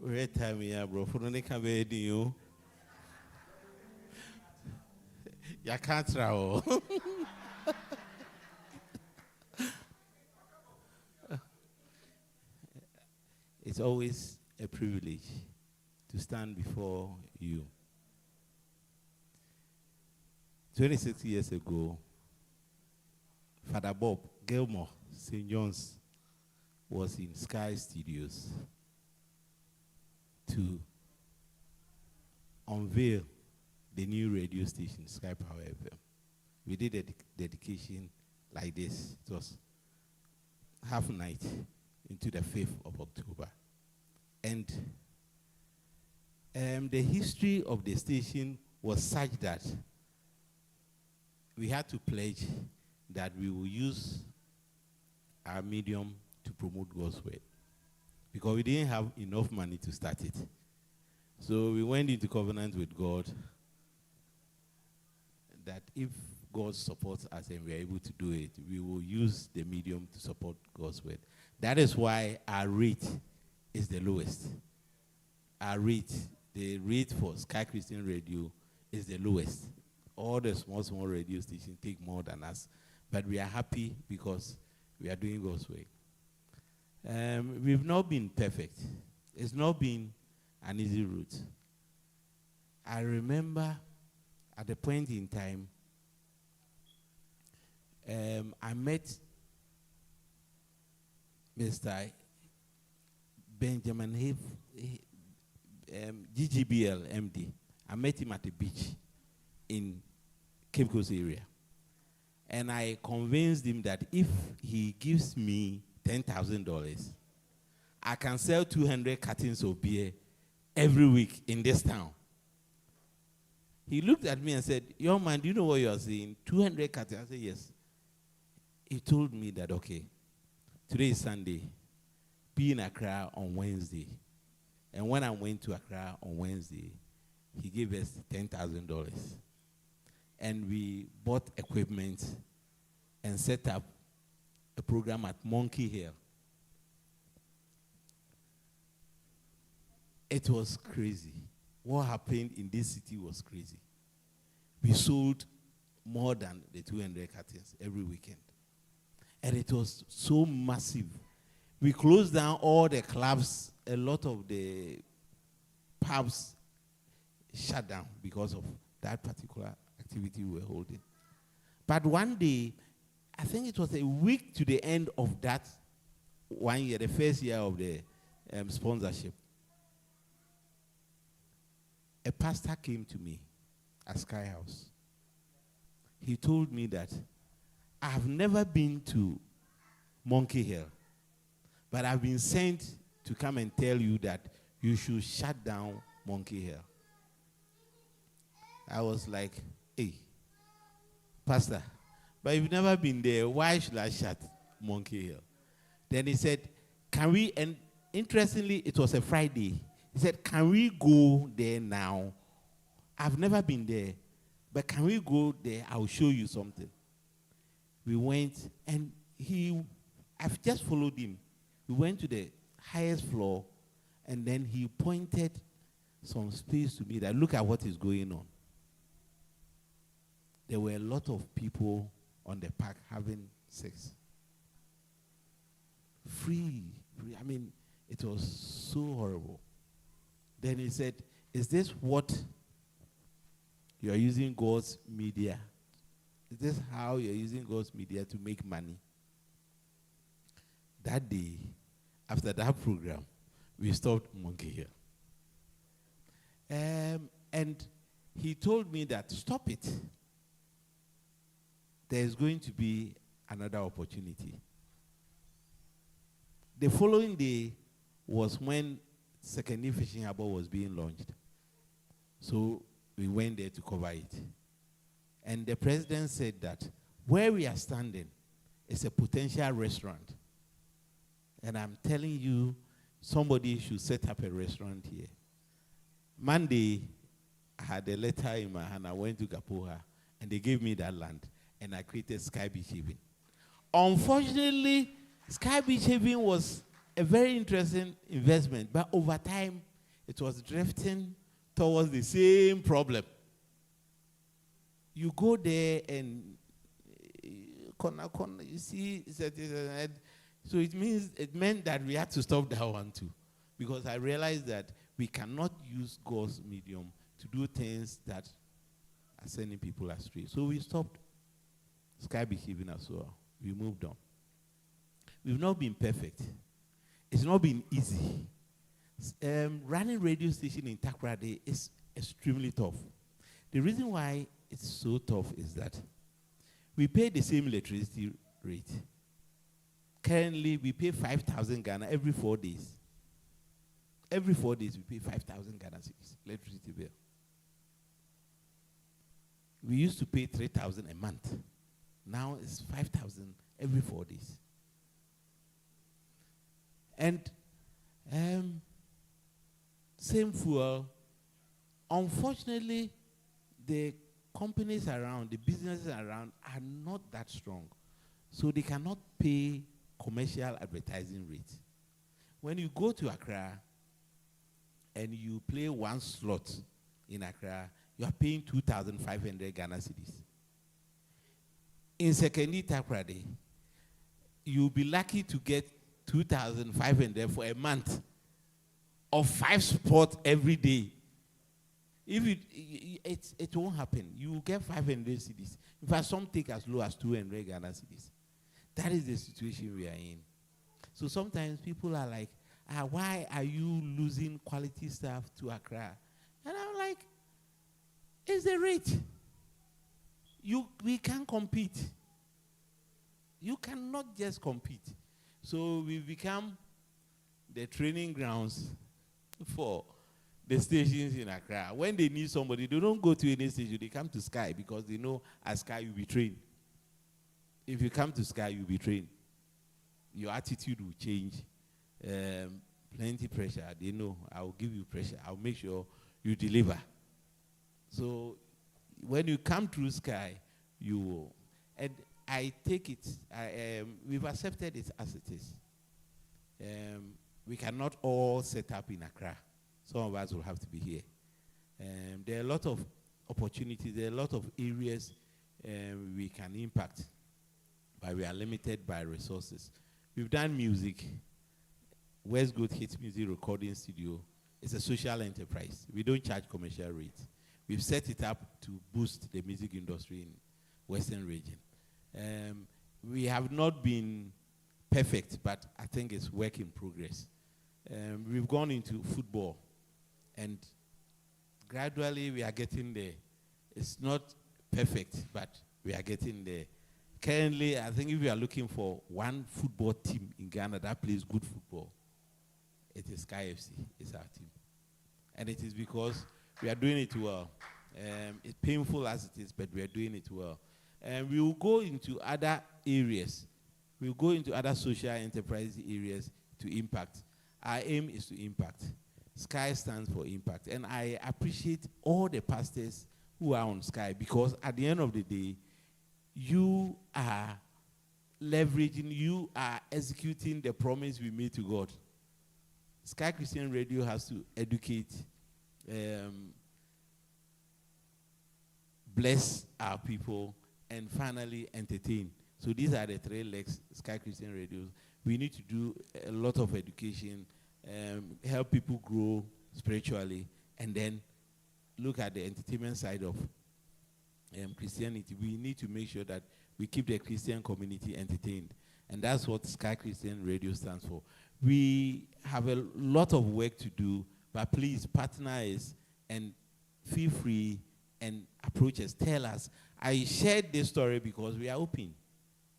Red time here, bro. For the next you. You can't travel. It's always a privilege to stand before you. 26 years ago, Father Bob Gilmore, St. John's, was in Skyy Studios to unveil the new radio station, Skyy Power FM. We did a dedication like this. It was half night into the 5th of October. And the history of the station was such that we had to pledge that we will use our medium to promote God's word, because we didn't have enough money to start it. So we went into covenant with God that if God supports us and we are able to do it, we will use the medium to support God's word. That is why our rate is the lowest. Our rate, the rate for Skyy Christian Radio is the lowest. All the small radio stations take more than us. But we are happy because we are doing God's work. We've not been perfect. It's not been an easy route. I remember at a point in time, I met Mr. Benjamin GGBL MD. I met him at the beach in Cape Coast area. And I convinced him that if he gives me $10,000, I can sell 200 cartons of beer every week in this town. He looked at me and said, "Young man, do you know what you are saying? 200 cartons?" I said, "Yes." He told me that, okay, today is Sunday, be in Accra on Wednesday. And when I went to Accra on Wednesday, he gave us $10,000. And we bought equipment and set up a program at Monkey Hill. It was crazy. What happened in this city was crazy. We sold more than the 200 cartons every weekend. And it was so massive. We closed down all the clubs. A lot of the pubs shut down because of that particular activity we were holding. But one day, I think it was a week to the end of that 1 year, the first year of the sponsorship, a pastor came to me at Skyy House. He told me that I have never been to Monkey Hill, but I've been sent to come and tell you that you should shut down Monkey Hill. I was like, "Hey, Pastor, but you've never been there. Why should I shut Monkey Hill?" Then he said, "Can we," and interestingly, it was a Friday. He said, "Can we go there now? I've never been there, but can we go there? I'll show you something." We went, and I've just followed him. We went to the highest floor, and then he pointed some space to me that, "Look at what is going on." There were a lot of people on the park having sex. Free. I mean, it was so horrible. Then he said, "Is this what you are using God's media? Is this how you're using God's media to make money?" That day, after that program, we stopped Monkey Hill. And he told me that, "Stop it. There's going to be another opportunity." The following day was when Second Fishing Harbor was being launched. So we went there to cover it. And the president said that where we are standing is a potential restaurant. And I'm telling you, somebody should set up a restaurant here. Monday, I had a letter in my hand. I went to Gapoha, and they gave me that land. And I created Skyy Beach Haven. Unfortunately, Skyy Beach Haven was a very interesting investment, but over time, it was drifting towards the same problem. You go there and corner, you see, so it meant that we had to stop that one too. Because I realized that we cannot use God's medium to do things that are sending people astray. So we stopped Skyy behaving as well. We moved on. We've not been perfect. It's not been easy. Running radio station in Takoradi is extremely tough. The reason why it's so tough is that we pay the same electricity rate. Currently, we pay 5,000 Ghana every 4 days. Every 4 days, we pay 5,000 Ghana cedis electricity bill. We used to pay 3,000 a month. Now it's 5,000 every 4 days. And same fuel. Unfortunately, the companies around, the businesses around are not that strong. So they cannot pay commercial advertising rates. When you go to Accra and you play one slot in Accra, you are paying 2,500 Ghana cedis. In Sekeni Takoradi, you'll be lucky to get 2,500 for a month of 5 spots every day. If it won't happen. You will get 500 cedis. In fact, some take as low as 200 Ghana cedis. That is the situation we are in. So sometimes people are like, why are you losing quality staff to Accra? And I'm like, it's the rate. We can't compete. You cannot just compete. So we become the training grounds for the stations in Accra. When they need somebody, they don't go to any station. They come to Skyy because they know at Skyy you'll be trained. If you come to Skyy, you'll be trained. Your attitude will change. Plenty pressure. They know I'll give you pressure. I'll make sure you deliver. So when you come through Skyy, you will. And I take it, we've accepted it as it is. We cannot all set up in Accra. Some of us will have to be here. There are a lot of opportunities, there are a lot of areas we can impact, but we are limited by resources. We've done music. Westgold Hits Music Recording Studio. It's a social enterprise. We don't charge commercial rates. We've set it up to boost the music industry in Western region. We have not been perfect, but I think it's work in progress. We've gone into football, and gradually we are getting there. It's not perfect, but we are getting there. Currently, I think if we are looking for one football team in Ghana that plays good football, it is Skyy FC. It's our team. And it is because we are doing it well. It's painful as it is, but we are doing it well. And we will go into other areas. We will go into other social enterprise areas to impact. Our aim is to impact. Skyy stands for impact. And I appreciate all the pastors who are on Skyy, because at the end of the day, you are leveraging, you are executing the promise we made to God. Skyy Christian Radio has to educate, bless our people, and finally entertain. So these are the 3 legs, Skyy Christian Radio. We need to do a lot of education, help people grow spiritually, and then look at the entertainment side of Christianity. We need to make sure that we keep the Christian community entertained. And that's what Skyy Christian Radio stands for. We have a lot of work to do, but please partner us and feel free and approach us. Tell us. I shared this story because we are open.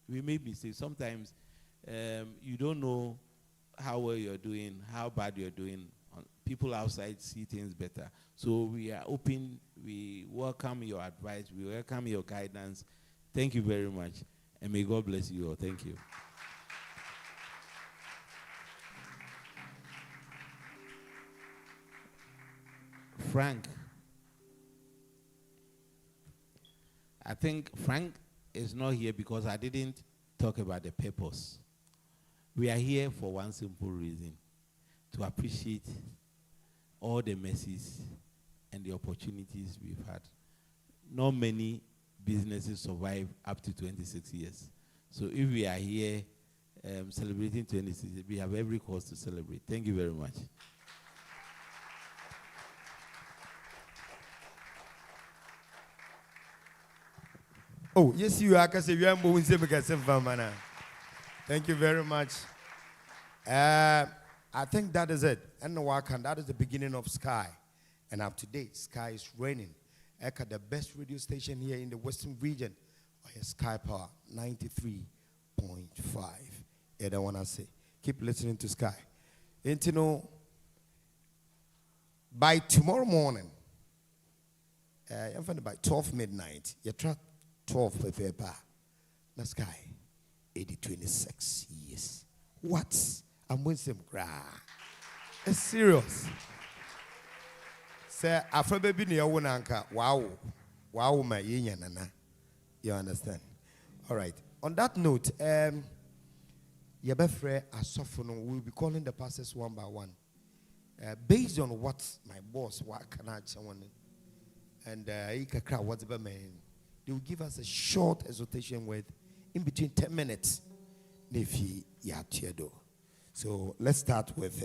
We made mistakes. Sometimes you don't know how well you're doing, how bad you're doing. People outside see things better. So we are open. We welcome your advice. We welcome your guidance. Thank you very much. And may God bless you all. Thank you. Frank. I think Frank is not here because I didn't talk about the purpose. We are here for one simple reason: to appreciate all the messes and the opportunities we've had. Not many businesses survive up to 26 years. So if we are here celebrating 26 years, we have every cause to celebrate. Thank you very much. Oh, yes, you are. Thank you very much. I think that is it. And that is the beginning of Skyy. And up to date, Skyy is reigning. Eka, the best radio station here in the Western region. Skyy Power 93.5. I don't want to say. Keep listening to Skyy. And you know, by tomorrow morning, by 12 midnight, you try 12 paper. Na Skyy, 26 years. What? I'm with him. It's serious. Say, after baby near one anchor. Wow. Wow, my yin nana. You understand? All right. On that note, Yabefre Asofono will be calling the pastors one by one. Based on what my boss, what can I someone and whatever man, they will give us a short exhortation word in between 10 minutes. So let's start with